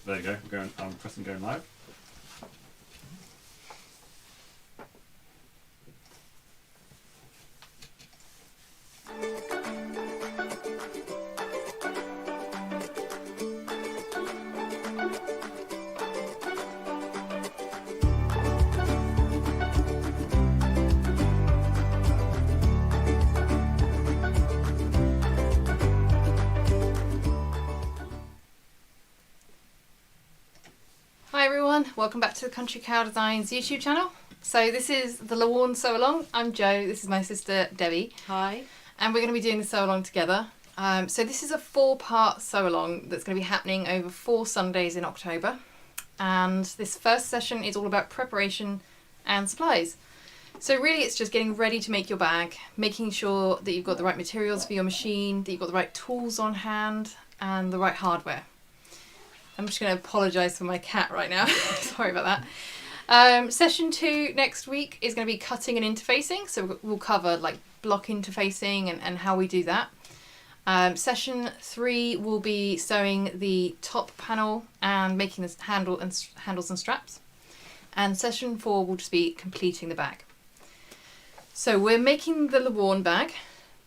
There you go. I'm pressing going live. Hi everyone, welcome back to the Country Cow Designs YouTube channel. So this is the Lowarn Sew Along. I'm Jo, this is my sister Debbie. Hi. And we're going to be doing the sew along together. So this is a 4-part sew along that's going to be happening over 4 Sundays in October. And this first session is all about preparation and supplies. So really it's just getting ready to make your bag, making sure that you've got the right materials for your machine, that you've got the right tools on hand and the right hardware. I'm just going to apologise for my cat right now. Sorry about that. Session 2 next week is going to be cutting and interfacing. So we'll cover like block interfacing and how we do that. Session 3 will be sewing the top panel and making this handles and straps. And session 4 will just be completing the bag. So we're making the Lowarn bag,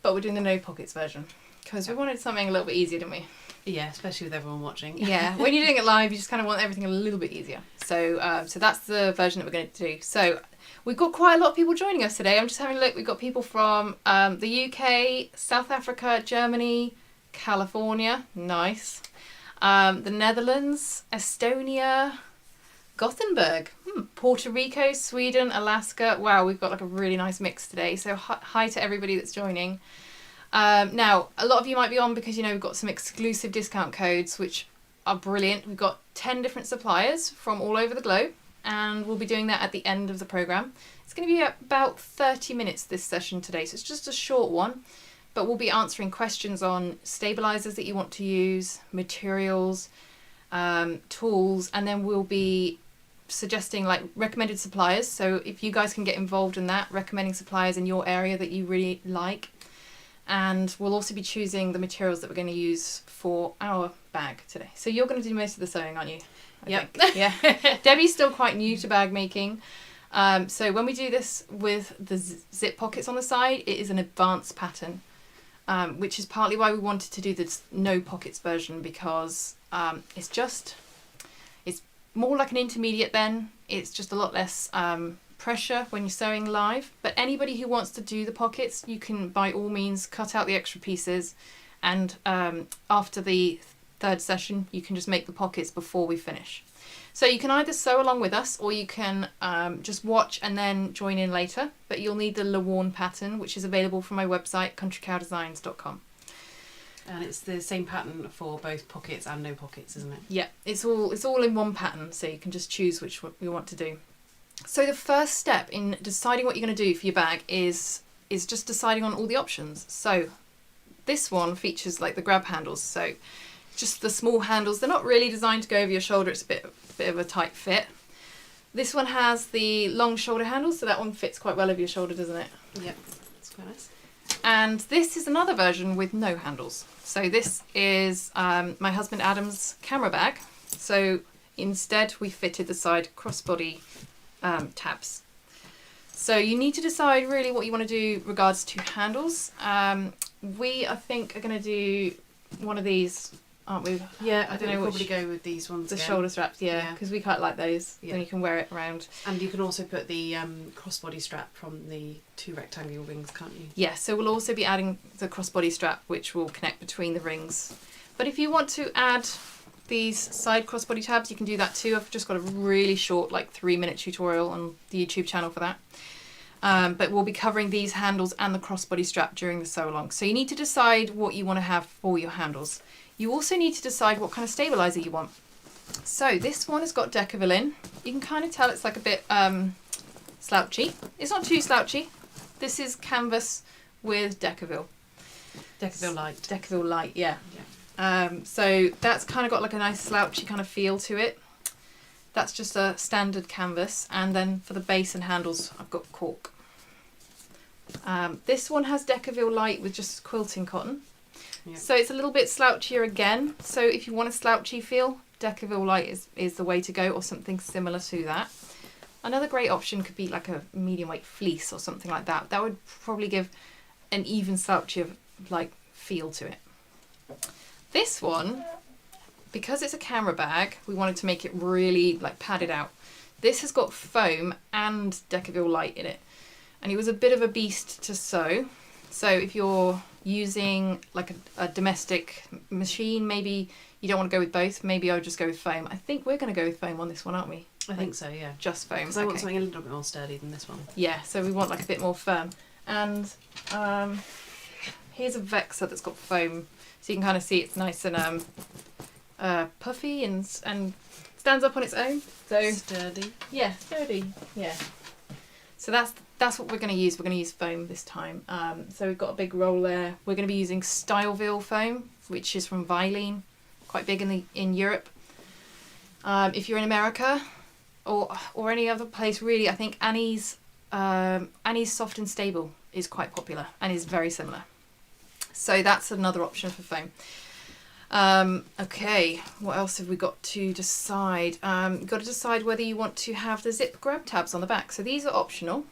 but we're doing the no pockets version because we wanted something a little bit easier, didn't we? Yeah, especially with everyone watching. Yeah, when you're doing it live, you just kind of want everything a little bit easier. So so that's the version that we're going to do. So we've got quite a lot of people joining us today. I'm just having a look. We've got people from the UK, South Africa, Germany, California, nice, the Netherlands, Estonia, Gothenburg, Puerto Rico, Sweden, Alaska. Wow, we've got like a really nice mix today. So hi to everybody that's joining. Now, a lot of you might be on because, you know, we've got some exclusive discount codes, which are brilliant. We've got 10 different suppliers from all over the globe, and we'll be doing that at the end of the programme. It's going to be about 30 minutes this session today, so it's just a short one, but we'll be answering questions on stabilisers that you want to use, materials, tools, and then we'll be suggesting like recommended suppliers. So if you guys can get involved in that, recommending suppliers in your area that you really like. And we'll also be choosing the materials that we're going to use for our bag today. So you're going to do most of the sewing, aren't you? Yep. Yeah. Debbie's still quite new to bag making. So when we do this with the zip pockets on the side, it is an advanced pattern, which is partly why we wanted to do this no pockets version, because it's more like an intermediate then. It's just a lot less pressure when you're sewing live, but anybody who wants to do the pockets, you can by all means cut out the extra pieces, and after the 3rd session you can just make the pockets before we finish. So you can either sew along with us, or you can just watch and then join in later, but you'll need the Lowarn pattern, which is available from my website countrycowdesigns.com. And it's the same pattern for both pockets and no pockets, isn't it? Yeah, it's all in one pattern, so you can just choose which one you want to do. So the first step in deciding what you're going to do for your bag is just deciding on all the options. So this one features like the grab handles. So just the small handles. They're not really designed to go over your shoulder. It's a bit of a tight fit. This one has the long shoulder handles, so that one fits quite well over your shoulder, doesn't it? Yep, it's quite nice. And this is another version with no handles. So this is my husband Adam's camera bag. So instead we fitted the side crossbody tabs. So you need to decide really what you want to do regards to handles. We I think are going to do one of these, aren't we? Yeah, I don't know, probably go with these ones. The again. shoulder straps, yeah, because we quite like those. Yeah. Then you can wear it around. And you can also put the crossbody strap from the 2 rectangular rings, can't you? Yeah, so we'll also be adding the crossbody strap, which will connect between the rings. But if you want to add these side crossbody tabs, you can do that too. I've just got a really short, like 3-minute tutorial on the YouTube channel for that. But we'll be covering these handles and the crossbody strap during the sew along. So you need to decide what you want to have for your handles. You also need to decide what kind of stabilizer you want. So this one has got Decaville in. You can kind of tell it's like a bit slouchy. It's not too slouchy. This is canvas with Decaville. Decaville light. Decaville light, yeah. So that's kind of got like a nice slouchy kind of feel to it. That's just a standard canvas, and then for the base and handles I've got Cork. This one has Decaville light with just quilting cotton. Yeah. So it's a little bit slouchier again, so if you want a slouchy feel, Decaville light is the way to go, or something similar to that. Another great option could be like a medium weight fleece or something like that. That would probably give an even slouchy like feel to it. This one, because it's a camera bag, we wanted to make it really like padded out. This has got foam and Decaville light in it, and it was a bit of a beast to sew. So if you're using like a domestic machine, maybe you don't want to go with both. Maybe I'll just go with foam. I think we're going to go with foam on this one, aren't we? I think so, yeah. Just foam. Because I want something a little bit more sturdy than this one. Yeah, so we want like a bit more firm. And here's a Vexer that's got foam, so you can kind of see it's nice and puffy and stands up on its own. So sturdy. Yeah, sturdy. Yeah. So that's what we're going to use. We're going to use foam this time. So we've got a big roll there. We're going to be using Styleville foam, which is from Vilene, quite big in Europe. If you're in America or any other place, really, I think Annie's Soft and Stable is quite popular and is very similar. So that's another option for foam. Okay, what else have we got to decide? You've got to decide whether you want to have the zip grab tabs on the back. So these are optional,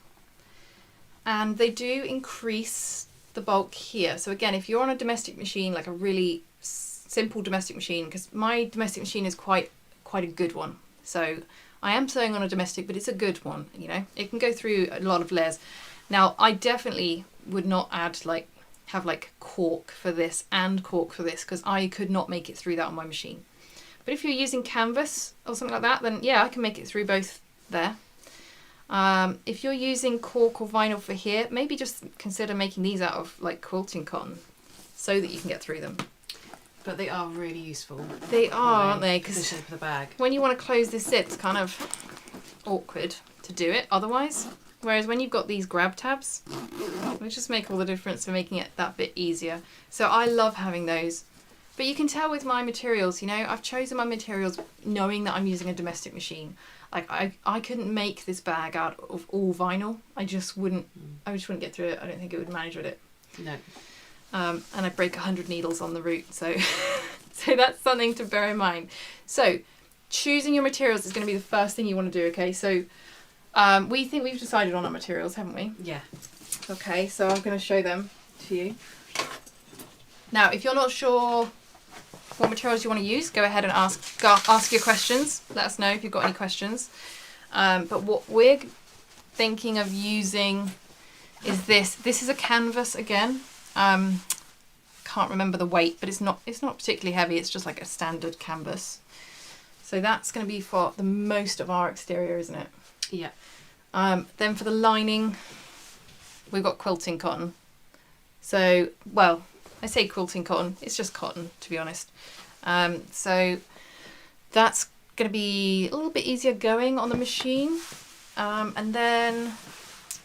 and they do increase the bulk here. So again, if you're on a domestic machine, like a really simple domestic machine, because my domestic machine is quite a good one. So I am sewing on a domestic, but it's a good one, you know. It can go through a lot of layers. Now, I definitely would not have cork for this and cork for this, because I could not make it through that on my machine. But if you're using canvas or something like that, then yeah, I can make it through both there. If you're using cork or vinyl for here, maybe just consider making these out of like quilting cotton so that you can get through them. But they are really useful. They are, aren't they? The shape of the bag. When you want to close this zip, it's kind of awkward to do it otherwise. Whereas when you've got these grab tabs, they just make all the difference for making it that bit easier. So I love having those. But you can tell with my materials, you know, I've chosen my materials knowing that I'm using a domestic machine. Like I couldn't make this bag out of all vinyl. I just wouldn't get through it. I don't think it would manage with it. No. And I break 100 needles on the route, so so that's something to bear in mind. So choosing your materials is going to be the first thing you want to do, okay? So we think we've decided on our materials, haven't we? Yeah. Okay, so I'm going to show them to you. Now, if you're not sure what materials you want to use, go ahead and ask your questions. Let us know if you've got any questions. But what we're thinking of using is this. This is a canvas again. Can't remember the weight, but it's not particularly heavy. It's just like a standard canvas. So that's going to be for the most of our exterior, isn't it? Yeah. Then for the lining, we've got quilting cotton. So, well, I say quilting cotton. It's just cotton, to be honest. So that's going to be a little bit easier going on the machine. And then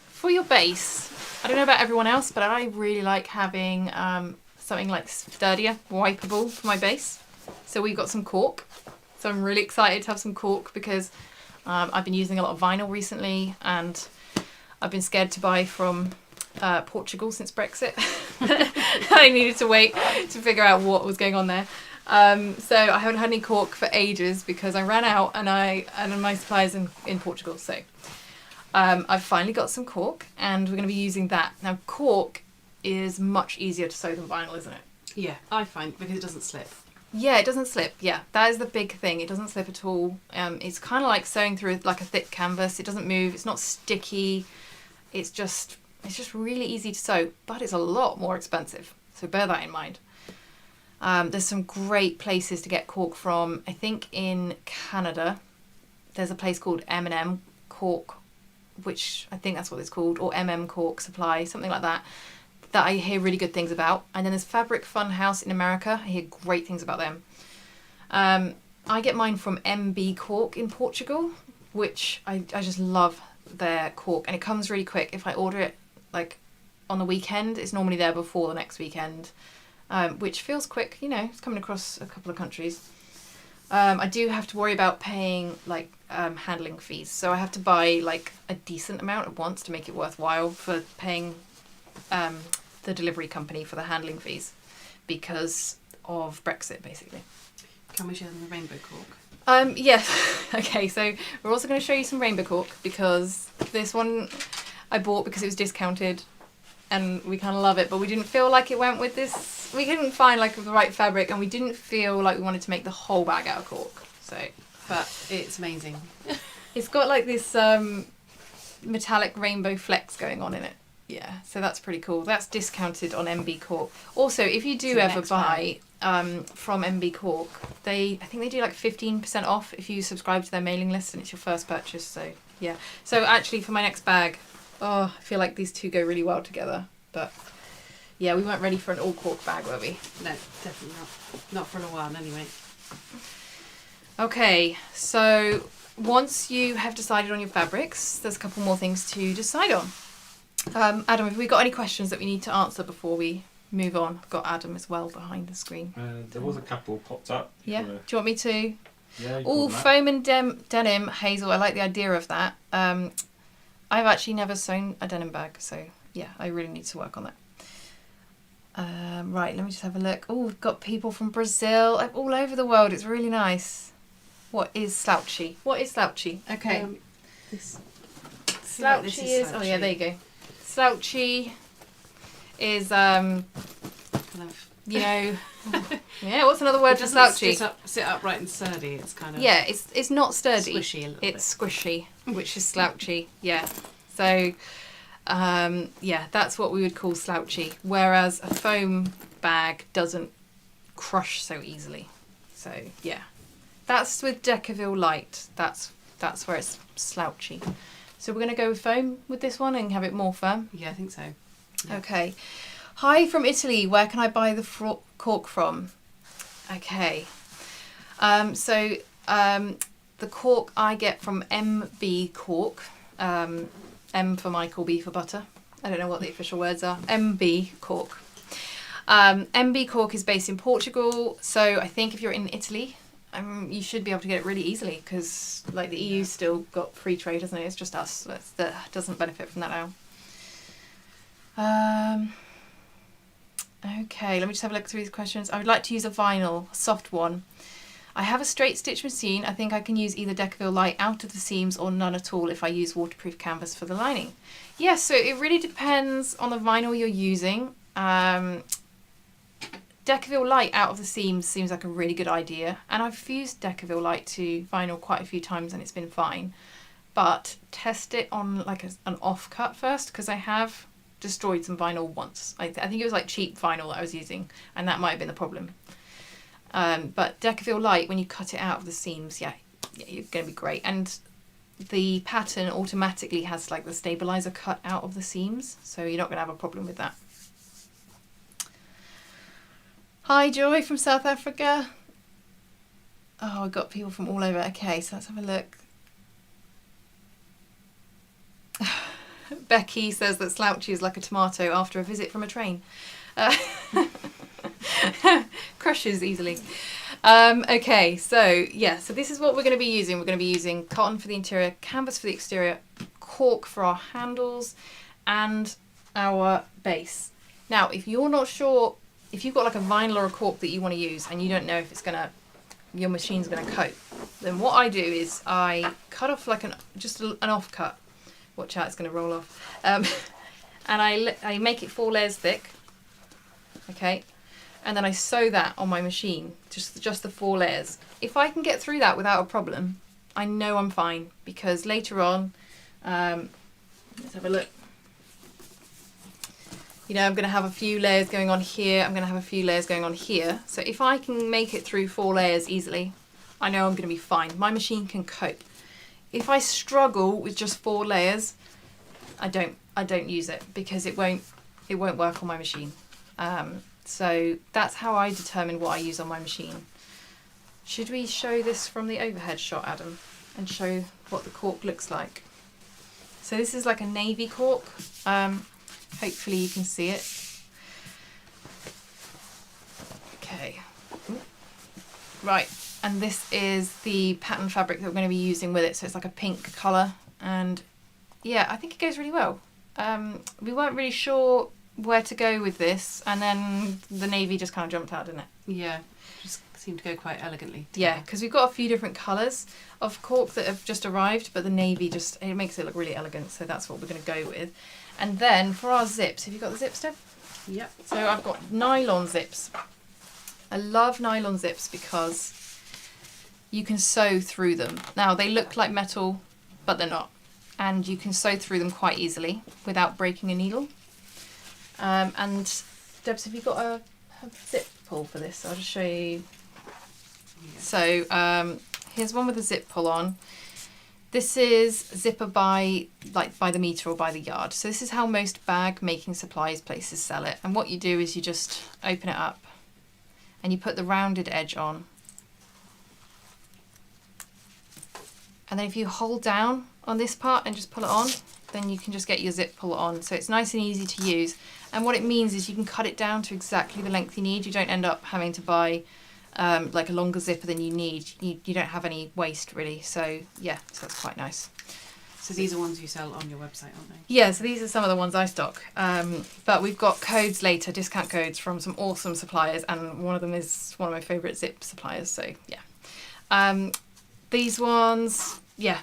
for your base, I don't know about everyone else, but I really like having something like sturdier, wipeable for my base. So we've got some cork. So I'm really excited to have some cork because I've been using a lot of vinyl recently, and I've been scared to buy from Portugal since Brexit. I needed to wait to figure out what was going on there. So I haven't had any cork for ages because I ran out and my supplies in Portugal. So I've finally got some cork, and we're going to be using that. Now, cork is much easier to sew than vinyl, isn't it? Yeah, I find, because it doesn't slip. Yeah, it doesn't slip. Yeah, that is the big thing. It doesn't slip at all. It's kind of like sewing through like a thick canvas. It doesn't move. It's not sticky. It's just really easy to sew, but it's a lot more expensive. So bear that in mind. There's some great places to get cork from. I think in Canada, there's a place called M&M Cork, which I think that's what it's called, or MM Cork Supply, something like that I hear really good things about. And then there's Fabric Fun House in America. I hear great things about them. I get mine from MB Cork in Portugal, which I just love their cork, and it comes really quick. If I order it like on the weekend, it's normally there before the next weekend, which feels quick. You know, it's coming across a couple of countries. I do have to worry about paying like handling fees, so I have to buy like a decent amount at once to make it worthwhile for paying the delivery company for the handling fees because of Brexit, basically. Can we show them the rainbow cork? Yes. Okay, so we're also going to show you some rainbow cork because this one I bought because it was discounted and we kind of love it, but we didn't feel like it went with this. We couldn't find like the right fabric and we didn't feel like we wanted to make the whole bag out of cork. So, But it's amazing. it's got like this metallic rainbow flecks going on in it. Yeah, so that's pretty cool. That's discounted on MB Cork. Also, if you do So ever next buy from MB Cork, I think they do like 15% off if you subscribe to their mailing list and it's your first purchase. So yeah. So actually, for my next bag, I feel like these two go really well together. But yeah, we weren't ready for an all cork bag, were we? No, definitely not. Not for a while, anyway. Okay, so once you have decided on your fabrics, there's a couple more things to decide on. Adam, have we got any questions that we need to answer before we move on? I've got Adam as well behind the screen. There was a couple popped up. Yeah. Do you want me to? Yeah. Oh, foam and denim, Hazel. I like the idea of that. I've actually never sewn a denim bag, so yeah, I really need to work on that. Right, let me just have a look. Oh, we've got people from Brazil, all over the world. It's really nice. What is slouchy? What is slouchy? Okay. This. Slouchy this is. slouchy. Oh yeah, there you go. Slouchy is Kind of. you know. Yeah. What's another word for slouchy? Sit upright and sturdy. It's kind of. Yeah, it's not sturdy. Squishy a little It's squishy, which is slouchy. Yeah. So, yeah, that's what we would call slouchy. Whereas a foam bag doesn't crush so easily. So yeah, that's with Decaville Light. That's where it's slouchy. So we're going to go with foam with this one and have it more firm. Yeah, I think so. Yeah. Okay. Hi from Italy. Where can I buy the cork from? Okay. The cork I get from MB Cork. M for Michael, B for butter. I don't know what the official words are. MB Cork. MB Cork is based in Portugal. So I think if you're in Italy, you should be able to get it really easily because like the EU's still got free trade, hasn't it? It's just us that doesn't benefit from that now. Okay, let me just have a look through these questions. I would like to use a vinyl, a soft one. I have a straight stitch machine. I think I can use either Decaville Light out of the seams or none at all if I use waterproof canvas for the lining. Yes, so it really depends on the vinyl you're using. Decaville Light out of the seams seems like a really good idea, and I've fused Decaville Light to vinyl quite a few times and it's been fine. But test it on like an off cut first, because I have destroyed some vinyl once. I think it was like cheap vinyl that I was using, and that might have been the problem. But Decaville Light, when you cut it out of the seams, yeah, you're going to be great. And the pattern automatically has like the stabilizer cut out of the seams, so you're not going to have a problem with that. Hi Joy from South Africa. Oh, I got people from all over. Okay, so let's have a look. Becky says that slouchy is like a tomato after a visit from a train. Crushes easily. Okay, so yeah, so this is what we're going to be using. We're going to be using cotton for the interior, canvas for the exterior, cork for our handles, and our base. Now, if you're not sure, if you've got like a vinyl or a cork that you want to use and you don't know if it's going to, your machine's going to coat, then what I do is I cut off like an off cut. Watch out, it's going to roll off. And I make it 4 layers thick. Okay. And then I sew that on my machine, just the 4 layers. If I can get through that without a problem, I know I'm fine, because later on, let's have a look. You know, I'm going to have a few layers going on here. I'm going to have a few layers going on here. So if I can make it through 4 layers easily, I know I'm going to be fine. My machine can cope. If I struggle with just 4 layers, I don't use it, because it won't work on my machine. So that's how I determine what I use on my machine. Should we show this from the overhead shot, Adam, and show what the cork looks like? So this is like a navy cork. Hopefully you can see it. Okay. Right, and this is the pattern fabric that we're going to be using with it. So it's like a pink colour, and yeah, I think it goes really well. We weren't really sure where to go with this, and then the navy just kind of jumped out, didn't it? Yeah, just seem to go quite elegantly together. Yeah, because we've got a few different colours of cork that have just arrived, but the navy just, it makes it look really elegant, so that's what we're going to go with. And then for our zips, have you got the zips, Deb? Yep. So I've got nylon zips. I love nylon zips because you can sew through them. Now they look like metal, but they're not. And you can sew through them quite easily without breaking a needle. And Debs, have you got a zip pull for this? I'll just show you. Yeah. So here's one with a zip pull on. This is zipper by the meter or by the yard. So this is how most bag making supplies places sell it. And what you do is you just open it up and you put the rounded edge on. And then if you hold down on this part and just pull it on, then you can just get your zip pull on. So it's nice and easy to use. And what it means is you can cut it down to exactly the length you need. You don't end up having to buy like a longer zipper than you need. You don't have any waste really. So yeah, so that's quite nice. So these are ones you sell on your website, aren't they? Yeah, so these are some of the ones I stock. But we've got codes later, discount codes from some awesome suppliers, and one of them is one of my favourite zip suppliers. So yeah. These ones, yeah,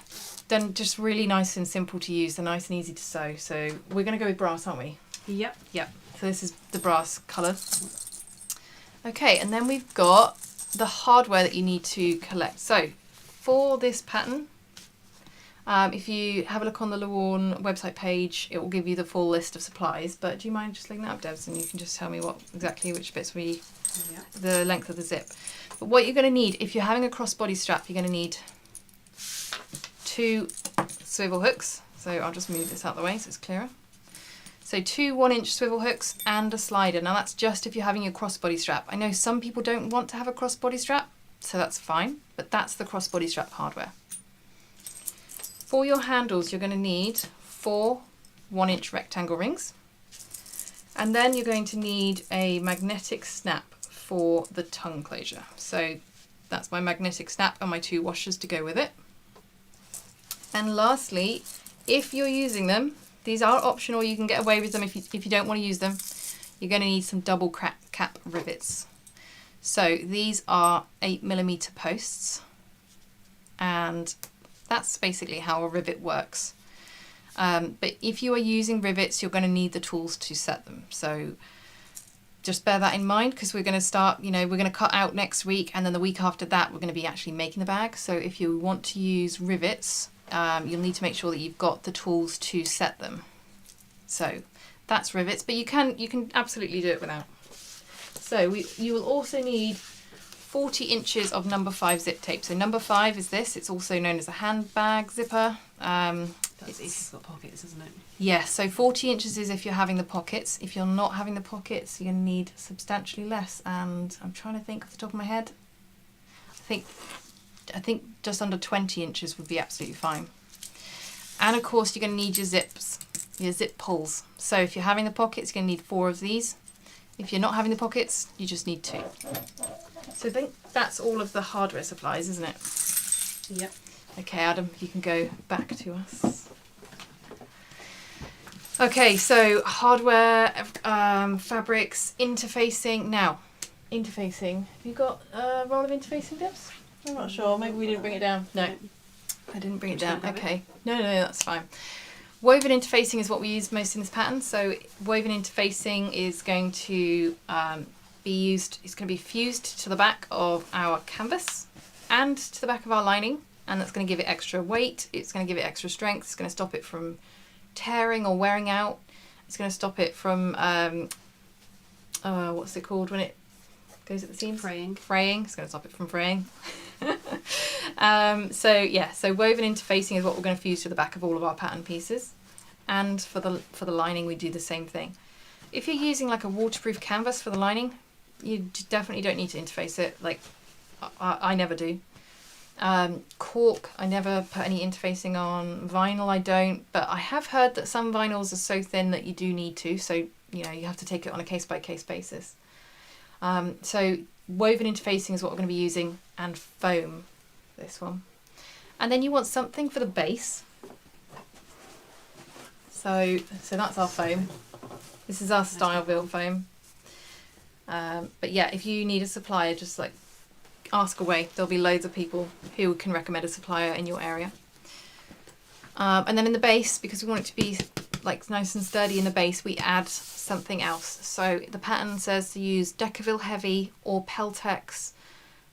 done just really nice and simple to use. They're nice and easy to sew. So we're going to go with brass, aren't we? Yep. Yep. So this is the brass colour. Okay, and then we've got the hardware that you need to collect. So for this pattern, if you have a look on the Lowarn website page, it will give you the full list of supplies. But do you mind just leaving that up, Debs, and you can just tell me which bits the length of the zip. But what you're going to need, if you're having a crossbody strap, you're going to need 2 swivel hooks. So I'll just move this out of the way so it's clearer. So 2 1-inch swivel hooks and a slider. Now that's just if you're having your crossbody strap. I know some people don't want to have a crossbody strap, so that's fine, but that's the crossbody strap hardware. For your handles, you're going to need 4 1-inch rectangle rings. And then you're going to need a magnetic snap for the tongue closure. So that's my magnetic snap and my 2 washers to go with it. And lastly, if you're using them, these are optional, you can get away with them if you don't want to use them, you're going to need some double cap rivets. So these are 8mm posts, and that's basically how a rivet works. But if you are using rivets, you're going to need the tools to set them. So just bear that in mind, because we're going to start, we're going to cut out next week, and then the week after that we're going to be actually making the bag. So if you want to use rivets, you'll need to make sure that you've got the tools to set them. So that's rivets, but you can absolutely do it without. So you will also need 40 inches of number 5 zip tape. So number 5 is this. It's also known as a handbag zipper. That's if you've got pockets, isn't it? Yeah, so 40 inches is if you're having the pockets. If you're not having the pockets, you're going to need substantially less. And I'm trying to think off the top of my head. I think just under 20 inches would be absolutely fine. And of course, you're going to need your zips, your zip pulls. So if you're having the pockets, you're going to need 4 of these. If you're not having the pockets, you just need 2. So I think that's all of the hardware supplies, isn't it? Yep. Okay, Adam, you can go back to us. Okay, so hardware, fabrics, interfacing. Now, interfacing. Have you got a roll of interfacing, Debs? I'm not sure. Maybe we didn't bring it down. No, I didn't bring it down. Okay. No, that's fine. Woven interfacing is what we use most in this pattern. So woven interfacing is going to be used, it's going to be fused to the back of our canvas and to the back of our lining. And that's going to give it extra weight. It's going to give it extra strength. It's going to stop it from tearing or wearing out. It's going to stop it from, what's it called when it goes at the seams? Fraying. It's going to stop it from fraying. So woven interfacing is what we're going to fuse to the back of all of our pattern pieces. And for the lining, we do the same thing. If you're using like a waterproof canvas for the lining, you definitely don't need to interface it. Like I never do. Cork, I never put any interfacing on. Vinyl, I don't, but I have heard that some vinyls are so thin that you do need to, so you have to take it on a case-by-case basis. So woven interfacing is what we're going to be using, and foam, this one. And then you want something for the base. So that's our foam. This is our style build foam. But yeah, if you need a supplier, just like ask away. There'll be loads of people who can recommend a supplier in your area. And then in the base, because we want it to be like nice and sturdy in the base, we add something else. So the pattern says to use Decaville Heavy or Peltex,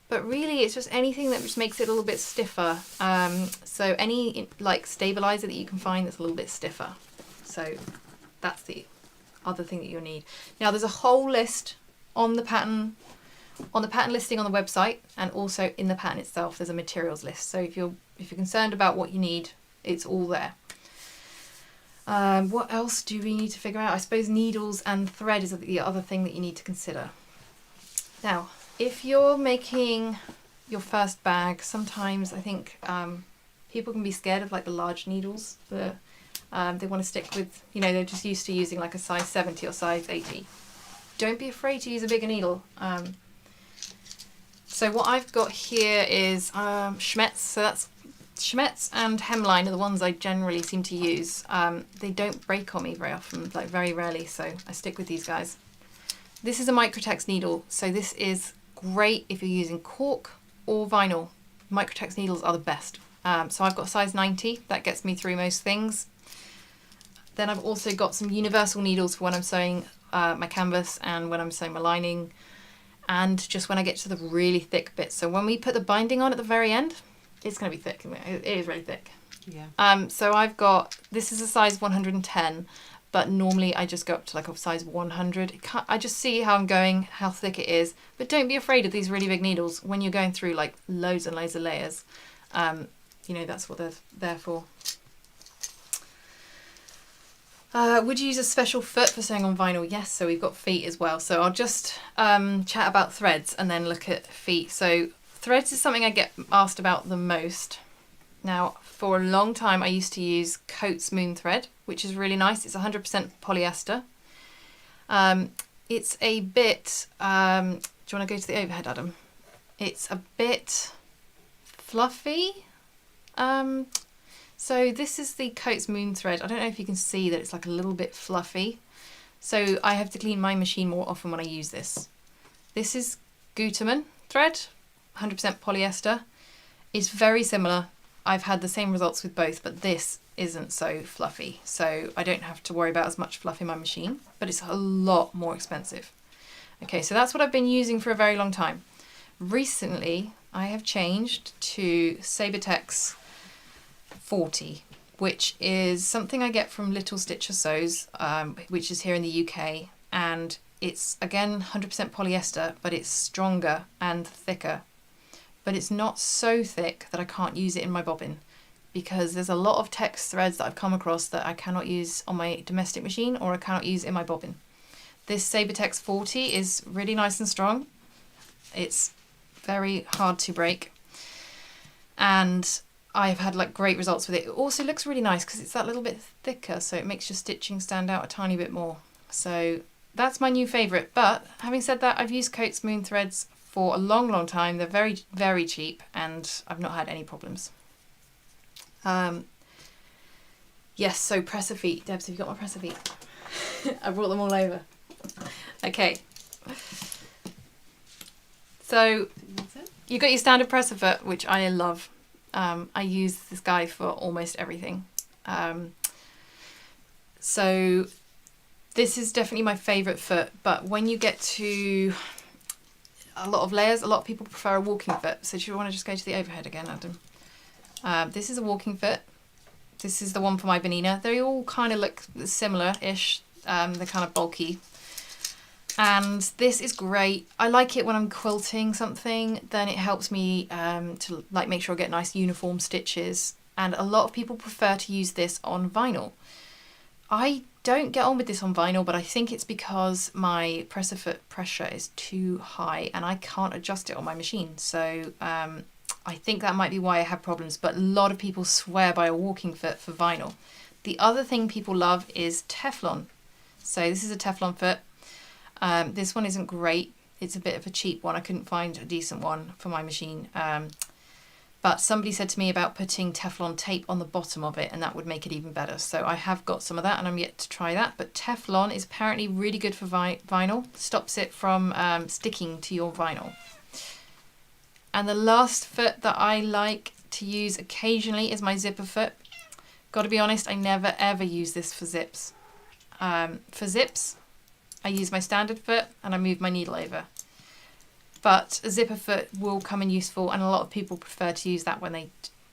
but really it's just anything that just makes it a little bit stiffer. So any like stabilizer that you can find that's a little bit stiffer. So that's the other thing that you'll need. Now there's a whole list on the pattern listing on the website, and also in the pattern itself there's a materials list. So if you're concerned about what you need, it's all there. What else do we need to figure out? I suppose needles and thread is the other thing that you need to consider. Now, if you're making your first bag, sometimes I think people can be scared of like the large needles. They want to stick with, they're just used to using like a size 70 or size 80. Don't be afraid to use a bigger needle. So what I've got here is Schmetz. So that's Schmetz and Hemline are the ones I generally seem to use. They don't break on me very often, like very rarely, so I stick with these guys. This is a Microtex needle, so this is great if you're using cork or vinyl. Microtex needles are the best. So I've got size 90, that gets me through most things. Then I've also got some universal needles for when I'm sewing my canvas and when I'm sewing my lining, and just when I get to the really thick bits. So when we put the binding on at the very end, it's going to be thick. It is really thick. Yeah. So I've got, this is a size 110, but normally I just go up to like a size 100. I just see how I'm going, how thick it is. But don't be afraid of these really big needles when you're going through like loads and loads of layers. That's what they're there for. Would you use a special foot for sewing on vinyl? Yes, so we've got feet as well. So I'll just chat about threads and then look at feet. So threads is something I get asked about the most. Now, for a long time I used to use Coates Moon thread, which is really nice. It's 100% polyester. It's a bit, do you want to go to the overhead, Adam? It's a bit fluffy. So this is the Coates Moon thread. I don't know if you can see that it's like a little bit fluffy. So I have to clean my machine more often when I use this. This is Gutermann thread, 100% polyester. It's very similar. I've had the same results with both, but this isn't so fluffy. So I don't have to worry about as much fluff in my machine, but it's a lot more expensive. Okay, so that's what I've been using for a very long time. Recently, I have changed to Sabotex 40, which is something I get from Little Stitcher Sews, which is here in the UK, and it's again 100% polyester, but it's stronger and thicker. But it's not so thick that I can't use it in my bobbin, because there's a lot of text threads that I've come across that I cannot use on my domestic machine or I cannot use in my bobbin. This Sabotex 40 is really nice and strong. It's very hard to break, and I've had like great results with it. It also looks really nice because it's that little bit thicker, so it makes your stitching stand out a tiny bit more. So that's my new favourite. But having said that, I've used Coates Moon threads for a long, long time. They're very, very cheap, and I've not had any problems. Yes, so presser feet. Debs, have you got my presser feet? I brought them all over. Okay. So you got your standard presser foot, which I love. I use this guy for almost everything. So this is definitely my favourite foot, but when you get to a lot of layers, a lot of people prefer a walking foot. So do you want to just go to the overhead again, Adam? This is a walking foot. This is the one for my Benina. They all kind of look similar-ish. They're kind of bulky. And this is great. I like it when I'm quilting something, then it helps me to like make sure I get nice uniform stitches. And a lot of people prefer to use this on vinyl. I don't get on with this on vinyl, but I think it's because my presser foot pressure is too high and I can't adjust it on my machine. So I think that might be why I have problems, but a lot of people swear by a walking foot for vinyl. The other thing people love is Teflon. So this is a Teflon foot. This one isn't great. It's a bit of a cheap one. I couldn't find a decent one for my machine. But somebody said to me about putting Teflon tape on the bottom of it, and that would make it even better. So I have got some of that and I'm yet to try that. But Teflon is apparently really good for vinyl. Stops it from sticking to your vinyl. And the last foot that I like to use occasionally is my zipper foot. Got to be honest, I never ever use this for zips. For zips, I use my standard foot and I move my needle over. But a zipper foot will come in useful, and a lot of people prefer to use that when they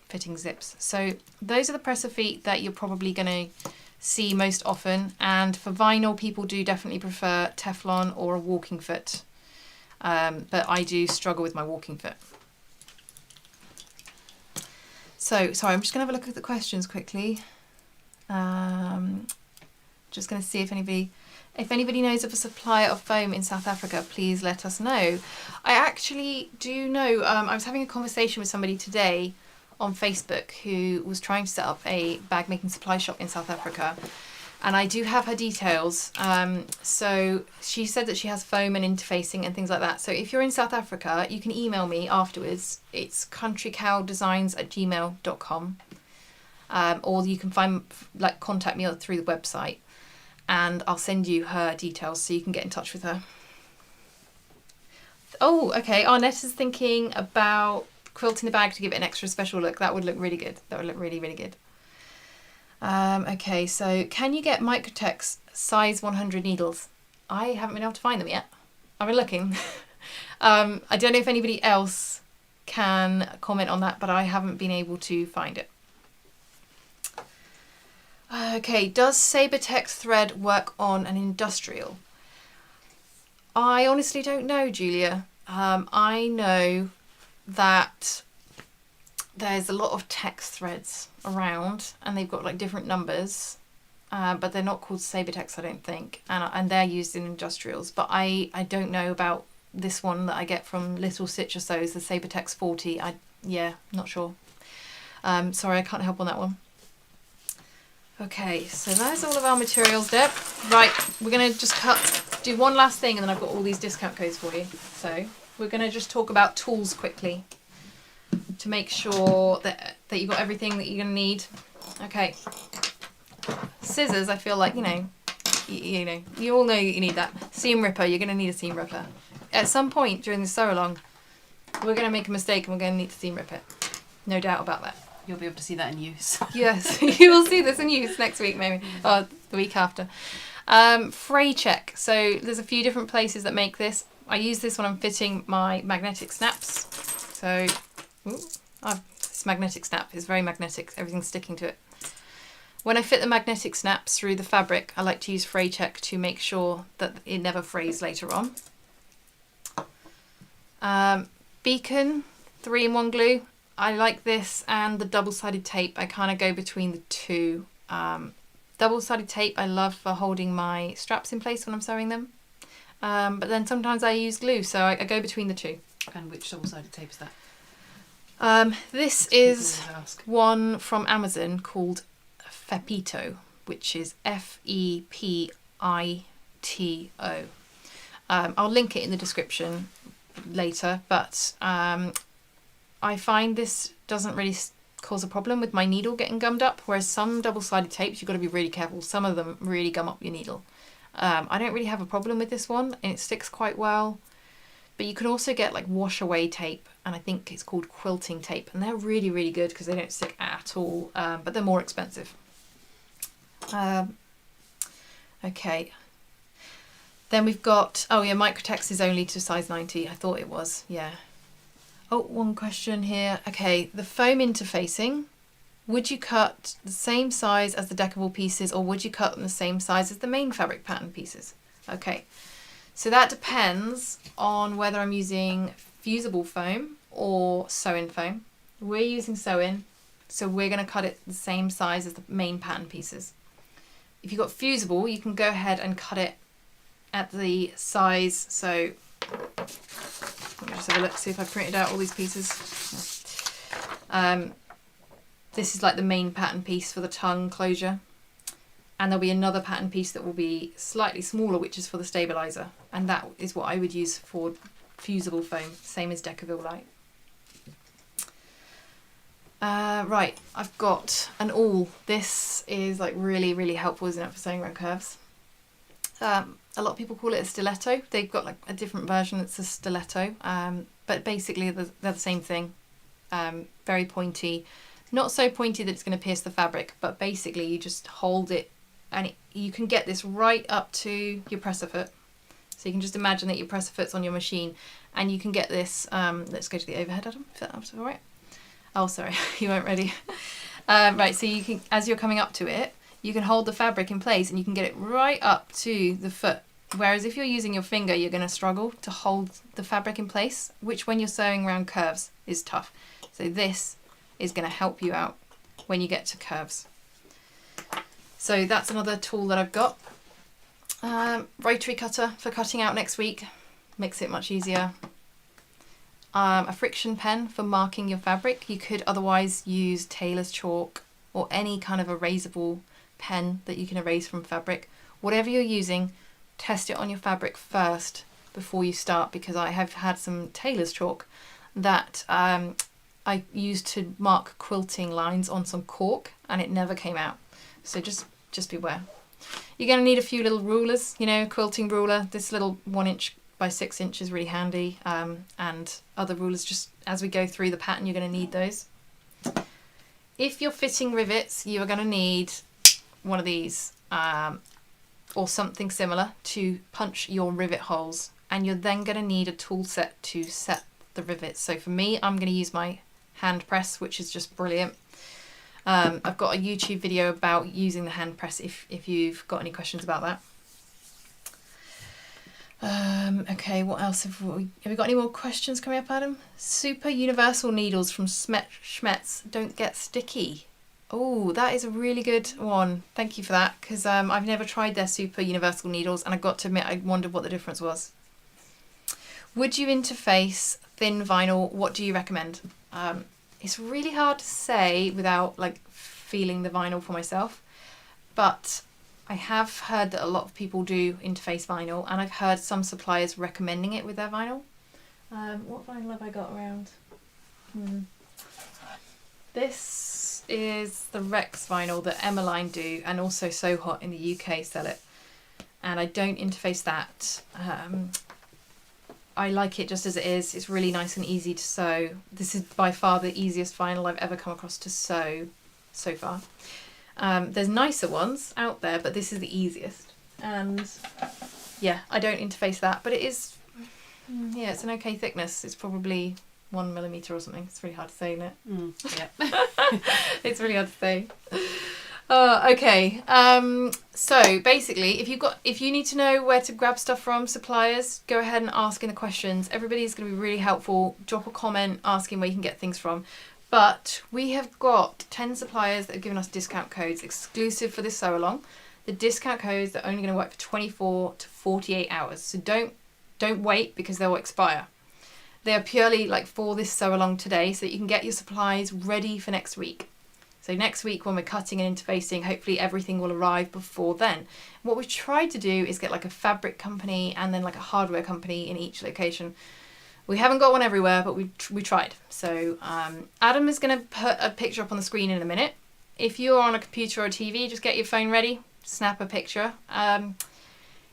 fitting zips. So those are the presser feet that you're probably going to see most often. And for vinyl, people do definitely prefer Teflon or a walking foot. But I do struggle with my walking foot. So, sorry, I'm just going to have a look at the questions quickly. Just going to see if anybody knows of a supplier of foam in South Africa, please let us know. I actually do know, I was having a conversation with somebody today on Facebook who was trying to set up a bag making supply shop in South Africa. And I do have her details. So she said that she has foam and interfacing and things like that. So if you're in South Africa, you can email me afterwards. It's countrycowdesigns@gmail.com. Or you can contact me through the website, and I'll send you her details so you can get in touch with her. Oh, okay. Arnett is thinking about quilting the bag to give it an extra special look. That would look really good. That would look really, really good. Okay, so can you get Microtex size 100 needles? I haven't been able to find them yet. I've been looking. I don't know if anybody else can comment on that, but I haven't been able to find it. Okay, does Sabotex thread work on an industrial? I honestly don't know, Julia. I know that there's a lot of text threads around, and they've got like different numbers, but they're not called Sabotex, I don't think, and they're used in industrials. But I don't know about this one that I get from Little Stitch or Sews, the Sabotex 40. Not sure. Sorry, I can't help on that one. Okay, so that's all of our materials, Deb. Right, we're going to just do one last thing, and then I've got all these discount codes for you. So we're going to just talk about tools quickly to make sure that you've got everything that you're going to need. Okay. Scissors, I feel like, you all know you need that. Seam ripper, you're going to need a seam ripper. At some point during the sew along, we're going to make a mistake and we're going to need to seam rip it. No doubt about that. You'll be able to see that in use. Yes, you will see this in use next week maybe, or the week after. Fray Check. So there's a few different places that make this. I use this when I'm fitting my magnetic snaps. So this magnetic snap is very magnetic, everything's sticking to it. When I fit the magnetic snaps through the fabric, I like to use Fray Check to make sure that it never frays later on. Beacon 3-in-1 glue. I like this and the double-sided tape. I kind of go between the two. Double-sided tape I love for holding my straps in place when I'm sewing them. But then sometimes I use glue, so I go between the two. And which double-sided tape is that? This is one from Amazon called Fepito, which is Fepito. I'll link it in the description later, but I find this doesn't really cause a problem with my needle getting gummed up, whereas some double-sided tapes, you've got to be really careful. Some of them really gum up your needle. I don't really have a problem with this one, and it sticks quite well. But you can also get like wash away tape, and I think it's called quilting tape, and they're really, really good because they don't stick at all, but they're more expensive. Okay. Then we've got, Microtex is only to size 90. I thought it was, yeah. Oh, one question here. Okay, the foam interfacing. Would you cut the same size as the deckable pieces, or would you cut them the same size as the main fabric pattern pieces? Okay, so that depends on whether I'm using fusible foam or sew-in foam. We're using sew-in, so we're going to cut it the same size as the main pattern pieces. If you've got fusible, you can go ahead and cut it at the size, so let me just have a look, see if I printed out all these pieces. This is like the main pattern piece for the tongue closure, and there'll be another pattern piece that will be slightly smaller, which is for the stabilizer, and that is what I would use for fusible foam, same as Decaville Light. Right, I've got an awl. This is like really, really helpful, isn't it, for sewing round curves. A lot of people call it a stiletto. They've got like a different version that's a stiletto. But basically they're the same thing. Very pointy. Not so pointy that it's going to pierce the fabric, but basically you just hold it, and you can get this right up to your presser foot. So you can just imagine that your presser foot's on your machine, and you can get this, let's go to the overhead, Adam, if that's all right. Oh, sorry, you weren't ready. Right, so you can, as you're coming up to it, you can hold the fabric in place and you can get it right up to the foot. Whereas if you're using your finger, you're going to struggle to hold the fabric in place, which when you're sewing around curves is tough. So this is going to help you out when you get to curves. So that's another tool that I've got. Rotary cutter for cutting out next week. Makes it much easier. A friction pen for marking your fabric. You could otherwise use tailor's chalk or any kind of erasable pen that you can erase from fabric. Whatever you're using, test it on your fabric first before you start, because I have had some tailor's chalk that I used to mark quilting lines on some cork and it never came out. So just beware. You're going to need a few little rulers, you know, quilting ruler. This little 1 inch by 6 inch is really handy. And other rulers, just as we go through the pattern, you're going to need those. If you're fitting rivets, you are going to need one of these or something similar to punch your rivet holes. And you're then going to need a tool set to set the rivets. So for me, I'm going to use my hand press, which is just brilliant. I've got a YouTube video about using the hand press if you've got any questions about that. Okay, what else have we got any more questions coming up, Adam? Super universal needles from Schmetz don't get sticky. Oh, that is a really good one. Thank you for that, because I've never tried their super universal needles, and I got to admit I wondered what the difference was. Would you interface thin vinyl? What do you recommend? It's really hard to say without like feeling the vinyl for myself, but I have heard that a lot of people do interface vinyl, and I've heard some suppliers recommending it with their vinyl. What vinyl have I got around? This is the Rex vinyl that Emmeline do, and also So Hot in the UK sell it, and I don't interface that. I like it just as it is. It's really nice and easy to sew. This is by far the easiest vinyl I've ever come across to sew so far. There's nicer ones out there, but this is the easiest. And yeah, I don't interface that, but it is, yeah, it's an okay thickness. It's probably 1 millimetre or something. It's really hard to say, isn't it? Yeah. It's really hard to say. Okay, so basically if you need to know where to grab stuff from suppliers, go ahead and ask in the questions. Everybody's going to be really helpful. Drop a comment asking where you can get things from. But we have got 10 suppliers that have given us discount codes exclusive for this sew along. The discount codes are only going to work for 24 to 48 hours. So don't wait, because they'll expire. They are purely like for this sew along today, so that you can get your supplies ready for next week. So next week when we're cutting and interfacing, hopefully everything will arrive before then. What we've tried to do is get like a fabric company and then like a hardware company in each location. We haven't got one everywhere, but we tried. So Adam is going to put a picture up on the screen in a minute. If you're on a computer or a TV, just get your phone ready, snap a picture.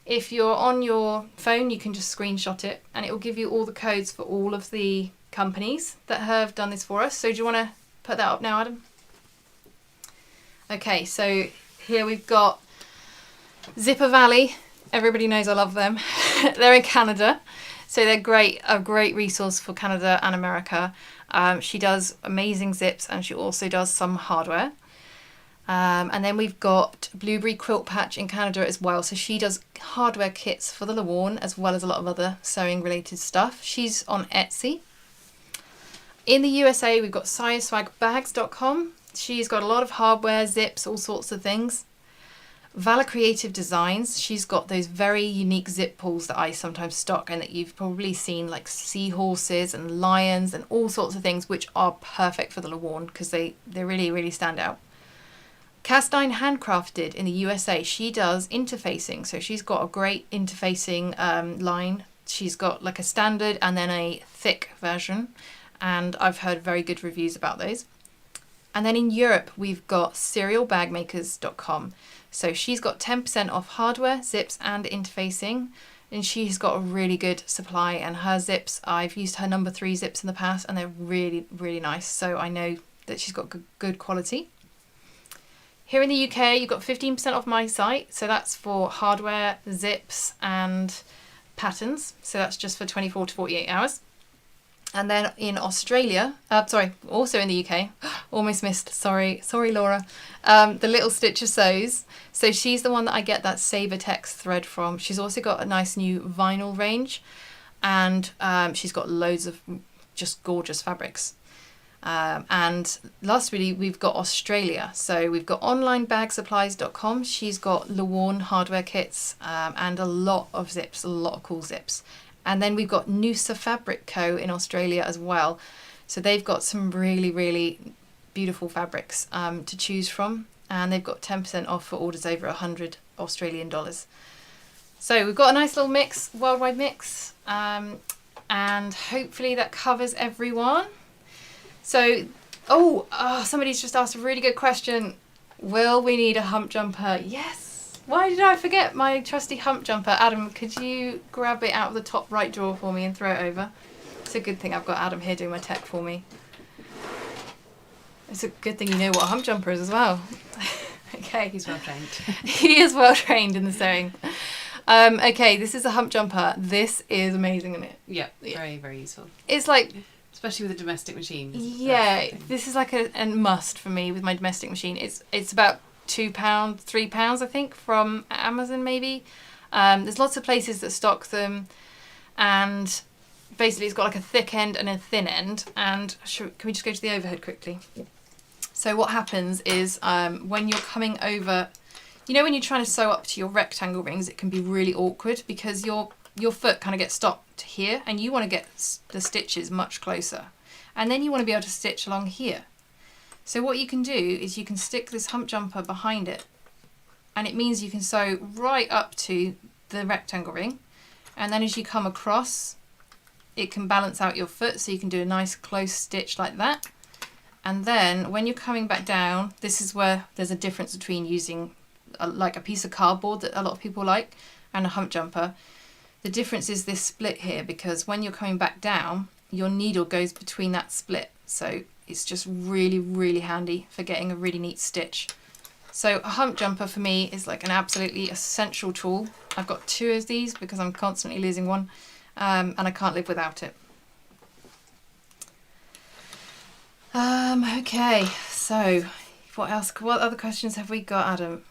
If you're on your phone, you can just screenshot it, and it will give you all the codes for all of the companies that have done this for us. So do you want to put that up now, Adam? Okay, so here we've got Zipper Valley. Everybody knows I love them. They're in Canada, so they're a great resource for Canada and America. She does amazing zips, and she also does some hardware. And then we've got Blueberry Quilt Patch in Canada as well. So she does hardware kits for the Lowarn, as well as a lot of other sewing related stuff. She's on Etsy. In the USA, we've got SireSwagBags.com. She's got a lot of hardware, zips, all sorts of things. Valor Creative Designs, she's got those very unique zip pulls that I sometimes stock and that you've probably seen, like seahorses and lions and all sorts of things, which are perfect for the Lowarn because they really, really stand out. Cast Iron Handcrafted in the USA, she does interfacing. So she's got a great interfacing line. She's got like a standard and then a thick version. And I've heard very good reviews about those. And then in Europe, we've got serialbagmakers.com. So she's got 10% off hardware, zips, and interfacing. And she's got a really good supply. And her zips, I've used her number 3 zips in the past, and they're really, really nice. So I know that she's got good quality. Here in the UK, you've got 15% off my site. So that's for hardware, zips, and patterns. So that's just for 24 to 48 hours. And then in Australia, also in the UK, almost missed, sorry Laura, the Little Stitcher Sews. So she's the one that I get that Sabotex thread from. She's also got a nice new vinyl range, and she's got loads of just gorgeous fabrics. And lastly, we've got Australia. So we've got onlinebagsupplies.com. She's got Lowarn hardware kits and a lot of zips, a lot of cool zips. And then we've got Noosa Fabric Co. in Australia as well. So they've got some really, really beautiful fabrics to choose from. And they've got 10% off for orders over 100 Australian dollars. So we've got a nice little mix, worldwide mix. And hopefully that covers everyone. So, somebody's just asked a really good question. Will we need a hump jumper? Yes. Why did I forget my trusty hump jumper? Adam, could you grab it out of the top right drawer for me and throw it over? It's a good thing I've got Adam here doing my tech for me. It's a good thing you know what a hump jumper is as well. Okay. He's well trained. He is well trained in the sewing. Okay, this is a hump jumper. This is amazing, isn't it? Yeah, very, very useful. It's like... Especially with a domestic machine. Yeah, this is like a must for me with my domestic machine. It's about £2, £3, I think, from Amazon maybe. There's lots of places that stock them, and basically it's got like a thick end and a thin end. And can we just go to the overhead quickly? So what happens is when you're coming over, when you're trying to sew up to your rectangle rings, it can be really awkward because your foot kind of gets stopped here, and you want to get the stitches much closer, and then you want to be able to stitch along here. So what you can do is you can stick this hump jumper behind it, and it means you can sew right up to the rectangle ring, and then as you come across, it can balance out your foot, so you can do a nice close stitch like that. And then when you're coming back down, this is where there's a difference between using like a piece of cardboard that a lot of people like and a hump jumper. The difference is this split here, because when you're coming back down, your needle goes between that split. So it's just really, really handy for getting a really neat stitch. So a hump jumper for me is like an absolutely essential tool. I've got 2 of these because I'm constantly losing one, and I can't live without it. Okay, so what else? What other questions have we got, Adam?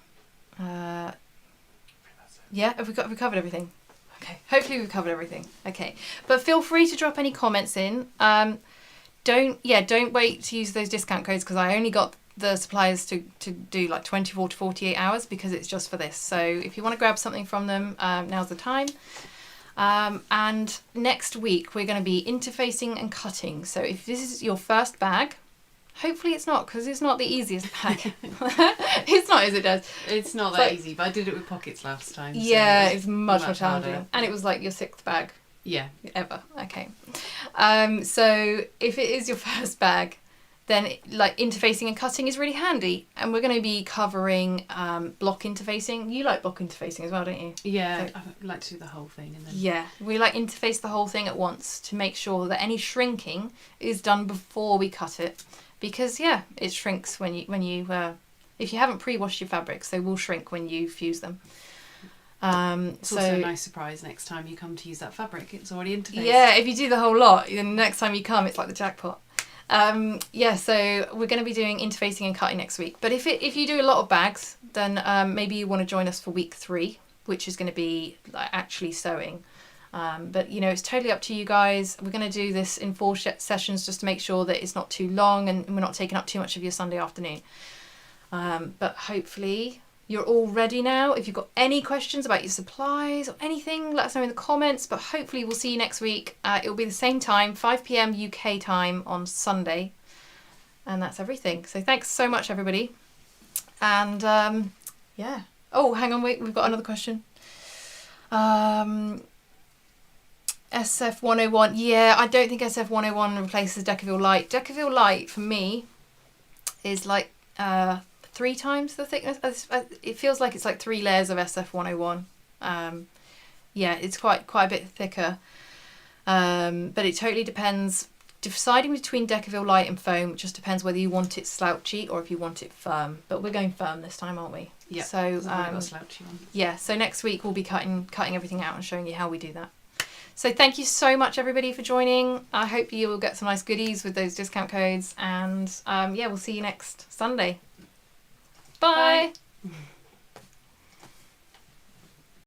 Yeah, have we covered everything? Okay, hopefully we've covered everything. Okay, but feel free to drop any comments in. Don't wait to use those discount codes, because I only got the suppliers to do like 24 to 48 hours because it's just for this. So if you want to grab something from them, now's the time. And next week we're going to be interfacing and cutting. So if this is your first bag, hopefully it's not, because it's not the easiest bag. It's not, as it does. It's not that easy, but I did it with pockets last time. Yeah, it's much more challenging. Harder. And it was like your 6th bag. Yeah. Ever. Okay. So if it is your first bag, then like interfacing and cutting is really handy. And we're going to be covering block interfacing. You like block interfacing as well, don't you? Yeah, So, I like to do the whole thing. And then... Yeah, we like interface the whole thing at once to make sure that any shrinking is done before we cut it. Because it shrinks when you if you haven't pre-washed your fabrics, they will shrink when you fuse them. It's also a nice surprise next time you come to use that fabric. It's already interfaced. Yeah, if you do the whole lot, then next time you come, it's like the jackpot. So we're going to be doing interfacing and cutting next week. But if you do a lot of bags, then maybe you want to join us for week 3, which is going to be like actually sewing. But it's totally up to you guys. We're going to do this in 4 sessions just to make sure that it's not too long and we're not taking up too much of your Sunday afternoon. But hopefully you're all ready now. If you've got any questions about your supplies or anything, let us know in the comments. But hopefully we'll see you next week. It'll be the same time, 5 p.m. UK time on Sunday. And that's everything. So thanks so much, everybody. And Oh, hang on, wait. We've got another question. SF101. Yeah, I don't think SF101 replaces Decaville Light. Decaville Light, for me, is like 3 times the thickness. It feels like it's like 3 layers of SF101. Yeah, it's quite a bit thicker. But it totally depends. Deciding between Decaville Light and foam just depends whether you want it slouchy or if you want it firm. But we're going firm this time, aren't we? Yeah. So got a slouchy one. yeah. So next week we'll be cutting everything out and showing you how we do that. So thank you so much everybody for joining. I hope you will get some nice goodies with those discount codes. And yeah, we'll see you next Sunday. Bye. Bye.